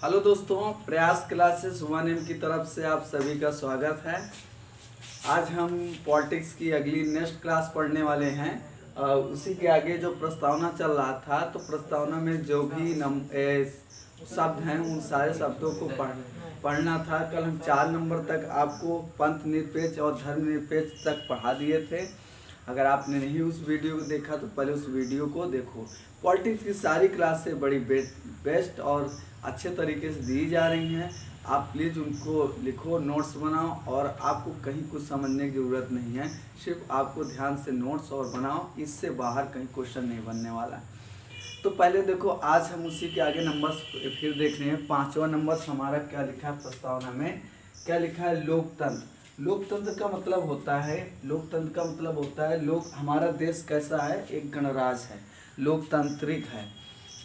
Hello दोस्तों, प्रयास classes 1M की तरफ से आप सभी का स्वागत है। आज हम पॉलिटिक्स की अगली नेक्स्ट क्लास पढ़ने वाले हैं। उसी के आगे जो प्रस्तावना चल रहा था, तो प्रस्तावना में जो भी शब्द हैं उन सारे शब्दों को पढ़ना था। कल हम 4 नंबर तक आपको पंथ निरपेक्ष और धर्म निरपेक्ष तक पढ़ा दिए थे। अगर आपने नहीं उस वीडियो को देखा तो पहले उस वीडियो को देखो। पॉलिटिक्स की सारी क्लासें बड़ी बेस्ट और अच्छे तरीके से दी जा रही हैं। आप प्लीज़ उनको लिखो, नोट्स बनाओ, और आपको कहीं कुछ समझने की ज़रूरत नहीं है। सिर्फ आपको ध्यान से नोट्स और बनाओ, इससे बाहर कहीं क्वेश्चन नहीं बनने वाला। तो पहले देखो, आज हम उसी के आगे नंबर फिर देख रहे हैं। 5वां नंबर हमारा क्या लिखा है प्रस्तावना में, क्या लिखा है? लोकतंत्र। लोकतंत्र का मतलब होता है, लोकतंत्र का मतलब होता है लोग। हमारा देश कैसा है? एक गणराज है, लोकतांत्रिक है।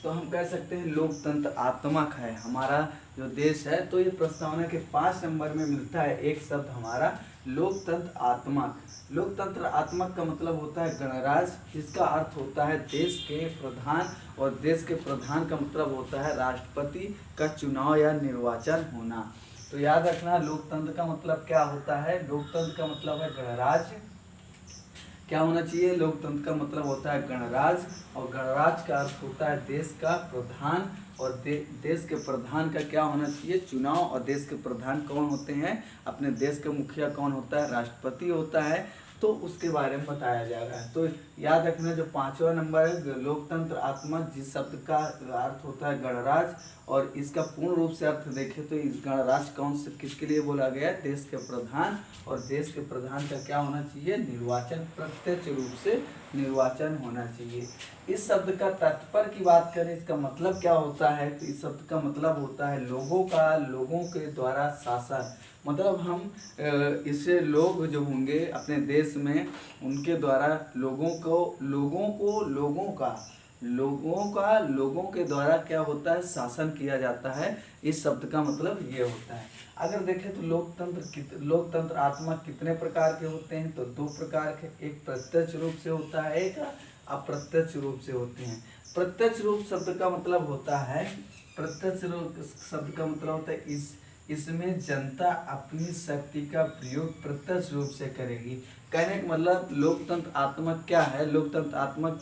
तो हम कह सकते हैं लोकतंत्र आत्मक है हमारा जो देश है। तो ये प्रस्तावना के 5 नंबर में मिलता है एक शब्द हमारा, लोकतंत्र आत्मक। लोकतंत्र आत्मक का मतलब होता है गणराज, जिसका अर्थ होता है देश के प्रधान, और देश के प्रधान का मतलब होता है राष्ट्रपति का चुनाव या निर्वाचन होना। तो याद रखना, लोकतंत्र का मतलब क्या होता है? लोकतंत्र का मतलब है गणराज। क्या होना चाहिए? लोकतंत्र का मतलब होता है गणराज, और गणराज का अर्थ होता है देश का प्रधान, और देश के प्रधान का क्या होना चाहिए? चुनाव। और देश के प्रधान कौन होते हैं? अपने देश का मुखिया कौन होता है? राष्ट्रपति होता है। तो उसके बारे में बताया जा रहा है। तो याद रखना, जो 5वां नंबर है लोकतंत्र आत्मक, जिस शब्द का अर्थ होता है गणराज, और इसका पूर्ण रूप से अर्थ देखें तो इस गणराज कौन से किसके लिए बोला गया है? देश के प्रधान। और देश के प्रधान का क्या होना चाहिए? निर्वाचन, प्रत्यक्ष रूप से निर्वाचन होना चाहिए। इस शब्द का तात्पर्य की बात करें, इसका मतलब क्या होता है? तो इस शब्द का मतलब होता है लोगों का, लोगों के द्वारा शासन। मतलब हम इससे लोग जो होंगे अपने देश में, उनके द्वारा लोगों के द्वारा क्या होता है? शासन किया जाता है। इस शब्द का मतलब ये होता है। अगर देखें तो लोकतंत्र आत्मक कितने प्रकार के होते हैं? तो 2 प्रकार के, एक प्रत्यक्ष रूप से होता है, एक अप्रत्यक्ष रूप से होते हैं। प्रत्यक्ष रूप शब्द का मतलब होता है, प्रत्यक्ष रूप शब्द का मतलब होता है इसमें जनता अपनी शक्ति का प्रयोग प्रत्यक्ष रूप से करेगी। कहने का मतलब लोकतंत्र आत्मक क्या है? लोकतंत्र आत्मक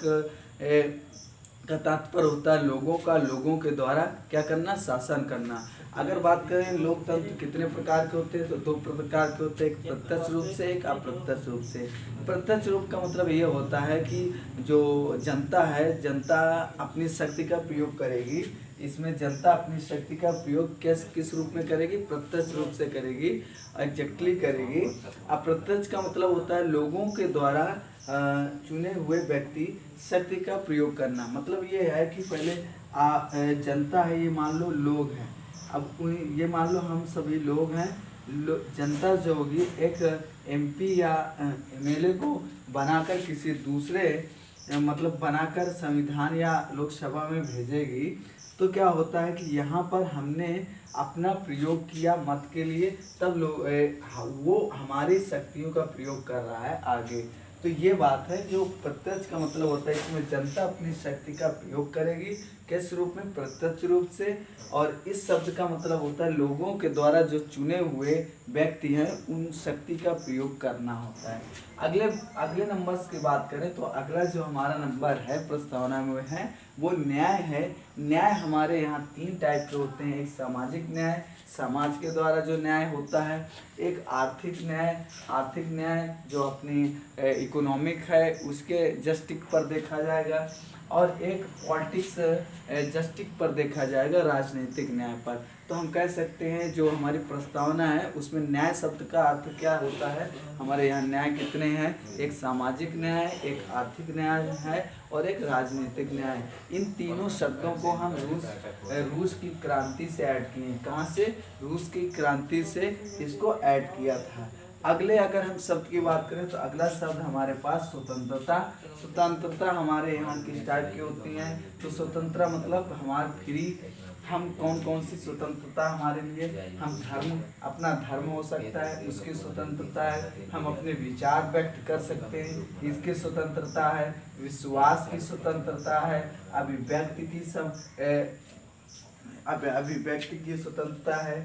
का तात्पर्य होता है लोगों के द्वारा क्या करना? शासन करना। अगर बात करें लोकतंत्र कितने प्रकार के होते हैं, तो 2 प्रकार के होते हैं, एक प्रत्यक्ष रूप से, एक अप्रत्यक्ष रूप से। प्रत्यक्ष रूप का मतलब ये होता है कि जो जनता है, जनता अपनी शक्ति का प्रयोग करेगी। इसमें जनता अपनी शक्ति का प्रयोग किस रूप में करेगी? प्रत्यक्ष रूप से करेगी, एग्जैक्टली करेगी। अप्रत्यक्ष का मतलब होता है लोगों के द्वारा चुने हुए व्यक्ति शक्ति का प्रयोग करना। मतलब ये है कि पहले जनता है, ये मान लो लोग हैं। अब ये मान लो हम सभी लोग हैं। जनता जो होगी एक MP या MLA को बनाकर किसी दूसरे मतलब बनाकर संविधान या लोकसभा में भेजेगी। तो क्या होता है कि यहाँ पर हमने अपना प्रयोग किया मत के लिए, तब वो हमारी शक्तियों का प्रयोग कर रहा है आगे। तो ये बात है। जो प्रत्यक्ष का मतलब होता है, इसमें जनता अपनी शक्ति का प्रयोग करेगी, किस रूप में? प्रत्यक्ष रूप से। और इस शब्द का मतलब होता है लोगों के द्वारा जो चुने हुए व्यक्ति हैं, उन शक्ति का प्रयोग करना होता है। अगले नंबर्स की बात करें तो अगला जो हमारा नंबर है प्रस्तावना में है वो न्याय है। न्याय हमारे यहाँ 3 टाइप के होते हैं। एक सामाजिक न्याय, समाज के द्वारा जो न्याय होता है। एक आर्थिक न्याय जो अपनी इकोनॉमिक है, उसके जस्टिस पर देखा जाएगा। और एक पॉलिटिक्स जस्टिस पर देखा जाएगा, राजनीतिक न्याय पर। तो हम कह सकते हैं जो हमारी प्रस्तावना है उसमें न्याय शब्द का अर्थ क्या होता है? हमारे यहाँ न्याय कितने हैं? एक सामाजिक न्याय, एक आर्थिक न्याय है, और एक राजनीतिक न्याय। इन तीनों शब्दों को हम रूस की क्रांति से ऐड किए। कहाँ से? रूस की क्रांति से इसको ऐड किया था। अगले अगर हम शब्द की बात करें तो अगला शब्द हमारे पास स्वतंत्रता हमारे यहाँ किस टाइप की होती है? तो स्वतंत्रता मतलब हमारे फ्री। हम कौन सी स्वतंत्रता हमारे लिए? हम अपना धर्म हो सकता है, उसकी स्वतंत्रता है। हम अपने विचार व्यक्त कर सकते हैं, इसकी स्वतंत्रता है। विश्वास की स्वतंत्रता है। अभिव्यक्ति की स्वतंत्रता है,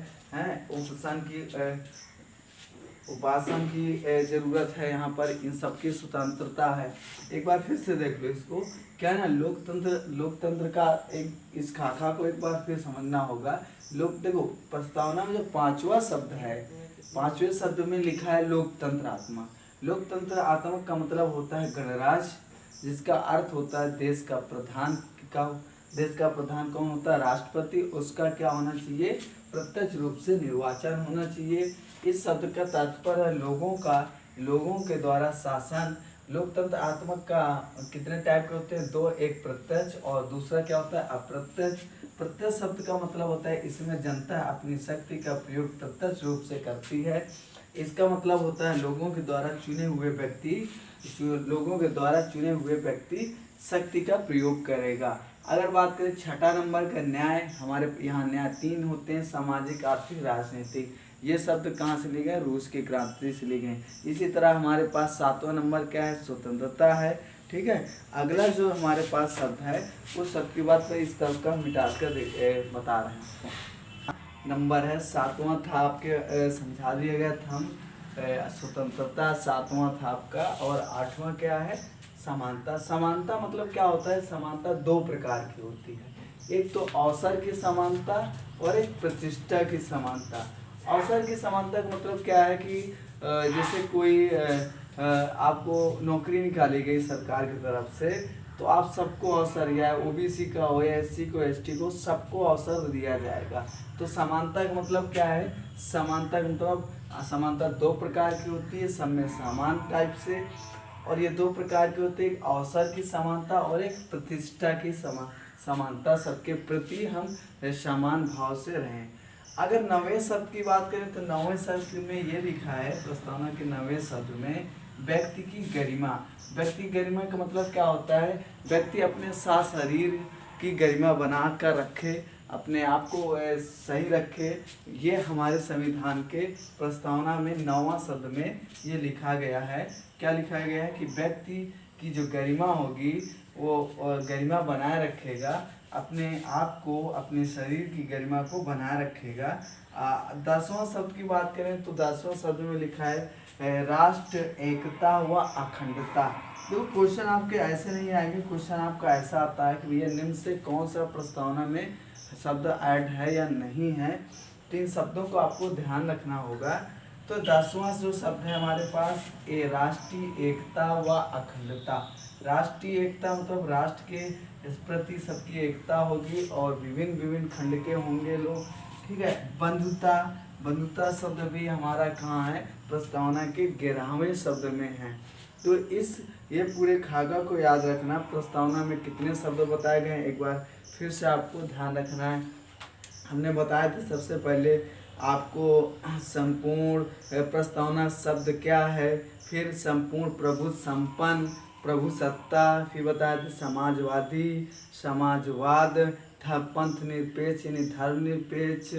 उपासन की जरूरत है, यहाँ पर इन सबकी स्वतंत्रता है। एक बार फिर से देख लो इसको, क्या है ना, लोकतंत्र का एक इस खाका को एक बार फिर समझना होगा। देखो प्रस्तावना में जो पांचवा शब्द है, पांचवें शब्द में लिखा है लोकतंत्रात्मक। लोकतंत्रात्मक का मतलब होता है गणराज्य, जिसका अर्थ होता है देश का प्रधान कौन होता है, राष्ट्रपति। उसका क्या होना चाहिए, प्रत्यक्ष रूप से निर्वाचन होना चाहिए। इस शब्द का तात्पर्य है लोगों के द्वारा शासन। लोकतंत्र आत्मक का कितने टाइप के होते हैं, दो, एक प्रत्यक्ष और दूसरा क्या होता है अप्रत्यक्ष। प्रत्यक्ष शब्द का मतलब होता है इसमें जनता अपनी शक्ति का प्रयोग प्रत्यक्ष रूप से करती है। इसका मतलब होता है लोगों के द्वारा चुने हुए व्यक्ति शक्ति का प्रयोग करेगा। अगर बात करें छठा नंबर का न्याय, हमारे यहाँ न्याय 3 होते हैं, सामाजिक, आर्थिक, राजनीतिक। ये शब्द कहाँ से लिए गए, रूस की क्रांति से लिए गए। इसी तरह हमारे पास 7वां नंबर क्या है, स्वतंत्रता है। ठीक है, अगला जो हमारे पास शब्द है उस शब्द की बात पर इस तरह का मिटा कर बता रहे हैं। नंबर है 7वां था आपके, समझा दिया गया था हम, स्वतंत्रता 7वां था आपका। और 8वां क्या है, समानता। समानता मतलब क्या होता है, समानता 2 प्रकार की होती है, एक तो अवसर की समानता और एक प्रतिष्ठा की समानता। अवसर की समानता का मतलब क्या है कि जैसे कोई आपको नौकरी निकाली गई सरकार की तरफ से, तो आप सबको अवसर, या ओबीसी का हो या एससी को एसटी को, सबको अवसर दिया जाएगा। तो समानता का मतलब क्या है, समानता का मतलब समानता 2 प्रकार की होती है, सब में समान टाइप से। और ये 2 प्रकार की होती है, एक अवसर की समानता और एक प्रतिष्ठा की समानता। सबके प्रति हम समान भाव से रहें। अगर 9वें शब्द की बात करें तो 9वें शब्द में ये लिखा है प्रस्तावना के 9वें शब्द में, व्यक्ति की गरिमा। व्यक्ति की गरिमा का मतलब क्या होता है, व्यक्ति अपने साथ शरीर की गरिमा बना कर रखे, अपने आप को सही रखे। ये हमारे संविधान के प्रस्तावना में 9वां शब्द में ये लिखा गया है। क्या लिखा गया है कि व्यक्ति की जो गरिमा होगी वो गरिमा बनाए रखेगा, अपने आप को, अपने शरीर की गरिमा को बनाए रखेगा। 10वां शब्द की बात करें तो 10वां शब्द में लिखा है राष्ट्र एकता व अखंडता। देखो क्वेश्चन आपके ऐसे नहीं आएंगे, क्वेश्चन आपका ऐसा आता है कि भैया निम्न से कौन सा प्रस्तावना में शब्द ऐड है या नहीं है, तो इन शब्दों को आपको ध्यान रखना होगा। तो 10वां जो शब्द है हमारे पास, ये राष्ट्रीय एकता व अखंडता। राष्ट्रीय एकता मतलब राष्ट्र के इस प्रति सबकी एकता होगी और विभिन्न खंड के होंगे लोग। ठीक है, बंधुता शब्द भी हमारा कहाँ है, प्रस्तावना के 11वें शब्द में है। तो ये पूरे खाका को याद रखना, प्रस्तावना में कितने शब्द बताए गए हैं एक बार फिर से आपको ध्यान रखना है। हमने बताया था सबसे पहले आपको संपूर्ण प्रस्तावना शब्द क्या है, फिर संपूर्ण, प्रभु, संपन्न, प्रभु सत्ता, फिर बताया था समाजवादी, समाजवाद, पंथ निरपेक्ष यानी धर्मनिरपेक्ष,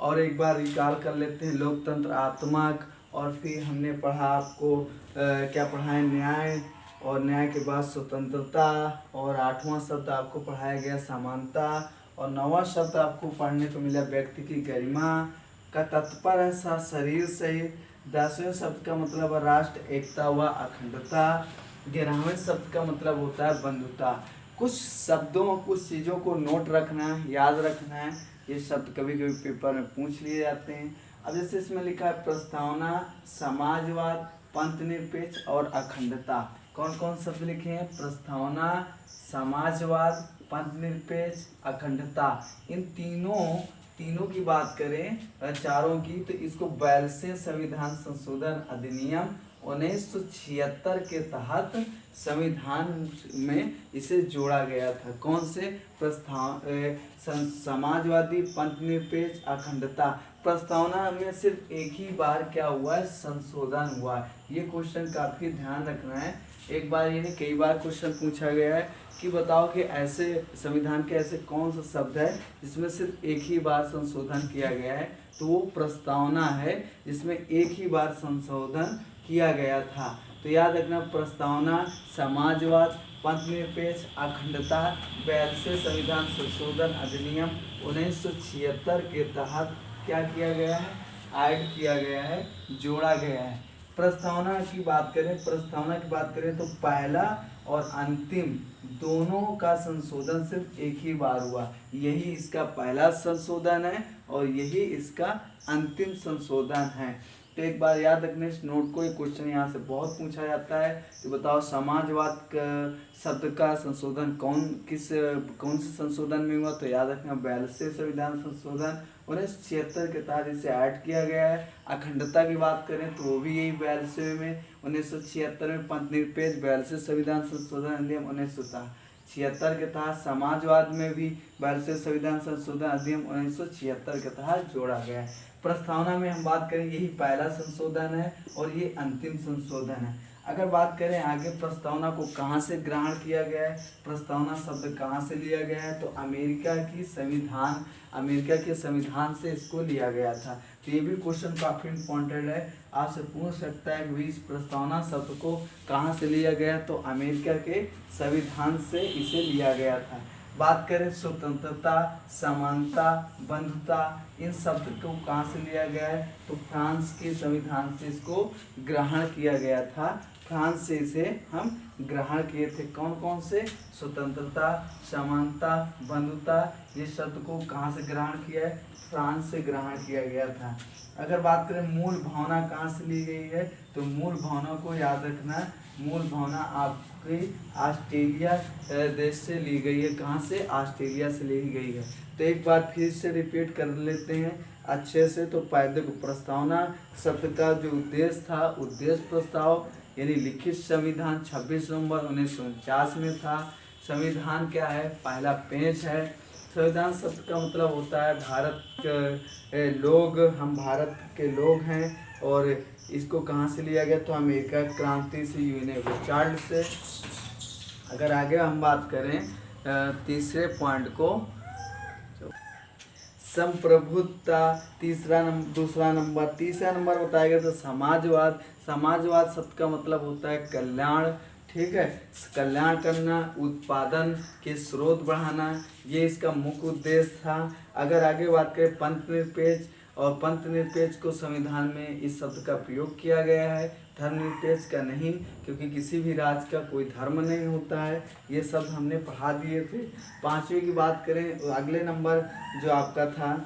और एक बार रिकॉल कर लेते हैं लोकतंत्र आत्मक, और फिर हमने पढ़ा आपको क्या पढ़ा है, न्याय, और न्याय के बाद स्वतंत्रता, और 8वां शब्द आपको पढ़ाया गया समानता, और 9वां शब्द आपको पढ़ने को मिला व्यक्ति की गरिमा का तात्पर्य है शरीर से। 10वें शब्द का मतलब है राष्ट्र एकता व अखंडता। 11वें शब्द का मतलब होता है बंधुता। कुछ शब्दों, कुछ चीज़ों को नोट रखना है, याद रखना है। ये शब्द कभी कभी पेपर में पूछ लिए जाते हैं। अब जैसे इसमें लिखा है प्रस्तावना, समाजवाद, पंथ निरपेक्ष और अखंडता। कौन कौन शब्द लिखे हैं, प्रस्तावना, समाजवाद, पंथ निरपेक्ष, अखंडता। इन तीनों की बात करें, चारों की, तो इसको 42वें संविधान संशोधन अधिनियम 1976 के तहत संविधान में इसे जोड़ा गया था। कौन से, समाजवादी, पंथ निरपेक्ष, अखंडता। प्रस्तावना में सिर्फ एक ही बार क्या हुआ है, संशोधन हुआ है। ये क्वेश्चन काफी ध्यान रखना है। एक बार ये नहीं, कई बार क्वेश्चन पूछा गया है कि बताओ कि ऐसे संविधान के ऐसे कौन सा शब्द है जिसमें सिर्फ एक ही बार संशोधन किया गया है, तो वो प्रस्तावना है जिसमें एक ही बार संशोधन किया गया था। तो याद रखना, प्रस्तावना, समाजवाद, पंथनिरपेक्ष अखंडता, 42वें संविधान संशोधन अधिनियम 1976 के तहत क्या किया गया है, ऐड किया गया है, जोड़ा गया है। प्रस्तावना की बात करें तो पहला और अंतिम दोनों का संशोधन सिर्फ एक ही बार हुआ, यही इसका पहला संशोधन है और यही इसका अंतिम संशोधन है। तो एक बार याद रखने इस नोट को, एक क्वेश्चन यहाँ से बहुत पूछा जाता है कि बताओ समाजवाद शब्द का संशोधन कौन से संशोधन में हुआ, तो याद रखना 42वें संविधान संशोधन 1976 के तहत इसे ऐड किया गया है। अखंडता की बात करें तो वो भी यही 42वें में 1976 में। पंथनिरपेक्ष 42वें संविधान संशोधन अधिनियम 1976 के तहत। समाजवाद में भी 42वें संविधान संशोधन अधिनियम 1976 के तहत जोड़ा गया है। प्रस्तावना में हम बात करें यही पहला संशोधन है और ये अंतिम संशोधन है। अगर बात करें आगे प्रस्तावना को कहाँ से ग्रहण किया गया है, प्रस्तावना शब्द कहाँ से लिया गया है, तो अमेरिका के संविधान से इसको लिया गया था। तो ये भी क्वेश्चन काफी इम्पोर्टेंट है, आपसे पूछ सकता है कि इस प्रस्तावना शब्द को कहाँ से लिया गया, तो अमेरिका के संविधान से इसे लिया गया था। बात करें स्वतंत्रता, समानता, बंधुता, इन शब्द को कहाँ से लिया गया है, तो फ्रांस के संविधान से इसको ग्रहण किया गया था। फ्रांस से इसे हम ग्रहण किए थे। कौन कौन से, स्वतंत्रता, समानता, बंधुता, ये शब्द को कहाँ से ग्रहण किया है, फ्रांस से ग्रहण किया गया था। अगर बात करें मूल भावना कहाँ से ली गई है, तो मूल भावना को याद रखना, मूल भावना आपकी ऑस्ट्रेलिया देश से ली गई है। कहाँ से, ऑस्ट्रेलिया से ली गई है। तो एक बार फिर से रिपीट कर लेते हैं अच्छे से। तो पहले प्रस्तावना शब्द का जो उद्देश्य था, उद्देश्य प्रस्ताव यानी लिखित संविधान 26 नवंबर 1949 में था। संविधान क्या है, पहला पेज है। संविधान शब्द का मतलब होता है भारत के लोग, हम भारत के लोग हैं। और इसको कहाँ से लिया गया, तो अमेरिका क्रांति से, यूनिवर्सल चार्ट से। अगर आगे हम बात करें तीसरे पॉइंट को, संप्रभुता तीसरा नंबर बताया गया। तो समाजवाद शब्द का मतलब होता है कल्याण, ठीक है, कल्याण करना, उत्पादन के स्रोत बढ़ाना, ये इसका मुख्य उद्देश्य था। अगर आगे बात करें पंथनिरपेक्ष को संविधान में इस शब्द का प्रयोग किया गया है, धर्मनिरपेक्ष का नहीं, क्योंकि किसी भी राज्य का कोई धर्म नहीं होता है। ये शब्द हमने पढ़ा दिए थे। पांचवी की बात करें, अगले नंबर जो आपका था,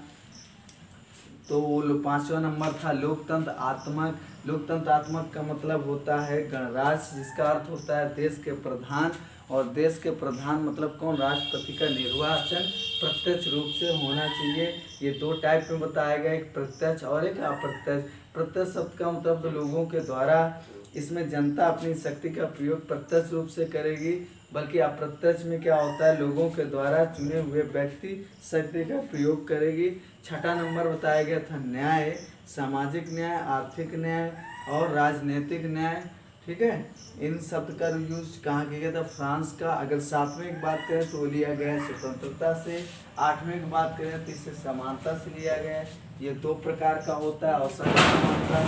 तो वो पांचवा नंबर था लोकतंत्रात्मक। लोकतंत्रात्मक का मतलब होता है गणराज्य, जिसका अर्थ होता है देश के प्रधान। और देश के प्रधान मतलब कौन, राष्ट्रपति का निर्वाचन प्रत्यक्ष रूप से होना चाहिए। ये दो टाइप में बताया गया, एक प्रत्यक्ष और एक अप्रत्यक्ष। प्रत्यक्ष शब्द का मतलब तो लोगों के द्वारा, इसमें जनता अपनी शक्ति का प्रयोग प्रत्यक्ष रूप से करेगी, बल्कि अप्रत्यक्ष में क्या होता है, लोगों के द्वारा चुने हुए व्यक्ति शक्ति का प्रयोग करेगी। छठा नंबर बताया गया था न्याय, सामाजिक न्याय, आर्थिक न्याय और राजनीतिक न्याय, ठीक है। इन शब्द का यूज कहाँ किया गया था, फ्रांस का। अगर सातवें की बात करें तो लिया गया है स्वतंत्रता से। आठवें की बात करें तो इसे समानता से लिया गया है। ये दो प्रकार का होता है, औसत समानता,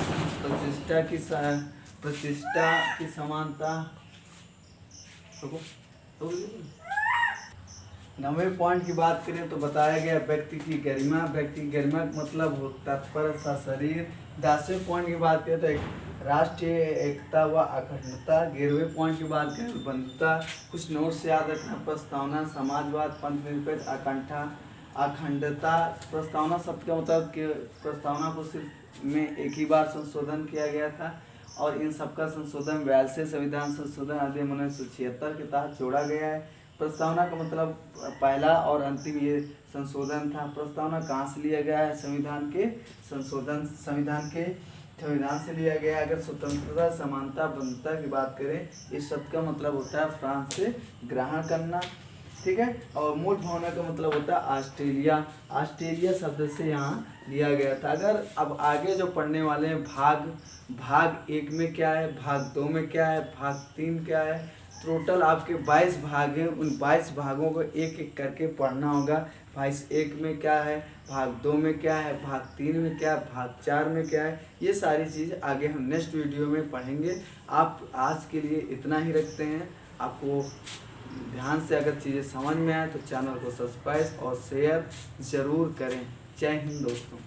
प्रतिष्ठा की समानता। नवे पॉइंट की बात करें तो बताया गया व्यक्ति की गरिमा। व्यक्ति की गरिमा का मतलब होता तत्पर सा शरीर। 10वें पॉइंट की बात करें तो राष्ट्रीय एकता व अखंडता। 11वें पॉइंट की बात करें तो बंधुता। कुछ नोट्स याद रखना, प्रस्तावना, समाजवाद, पंथनिरपेक्ष, अखंडता। प्रस्तावना शब्द का मतलब कि प्रस्तावना को सिर्फ में एक ही बार संशोधन किया गया था और इन सबका संशोधन 42वें संविधान संशोधन अधिनियम 1976 के तहत जोड़ा गया है। प्रस्तावना का मतलब पहला और अंतिम ये संशोधन था। प्रस्तावना कहाँ से लिया गया है, संविधान से लिया गया है। अगर स्वतंत्रता, समानता, बंधुता की बात करें, इस शब्द का मतलब होता है फ्रांस से ग्रहण करना, ठीक है। और मूल भावना का मतलब होता है ऑस्ट्रेलिया। ऑस्ट्रेलिया शब्द से यहाँ लिया गया था। अगर अब आगे जो पढ़ने वाले हैं भाग 1 में क्या है, भाग 2 में क्या है, भाग 3 क्या है, टोटल आपके 22 भाग हैं। उन 22 भागों को एक एक करके पढ़ना होगा। भाग 1 में क्या है, भाग 2 में क्या है, भाग 3 में क्या है, भाग 4 में क्या है, ये सारी चीज़ आगे हम नेक्स्ट वीडियो में पढ़ेंगे। आप आज के लिए इतना ही रखते हैं। आपको ध्यान से अगर चीज़ें समझ में आए तो चैनल को सब्सक्राइब और शेयर ज़रूर करें। जय हिंद दोस्तों।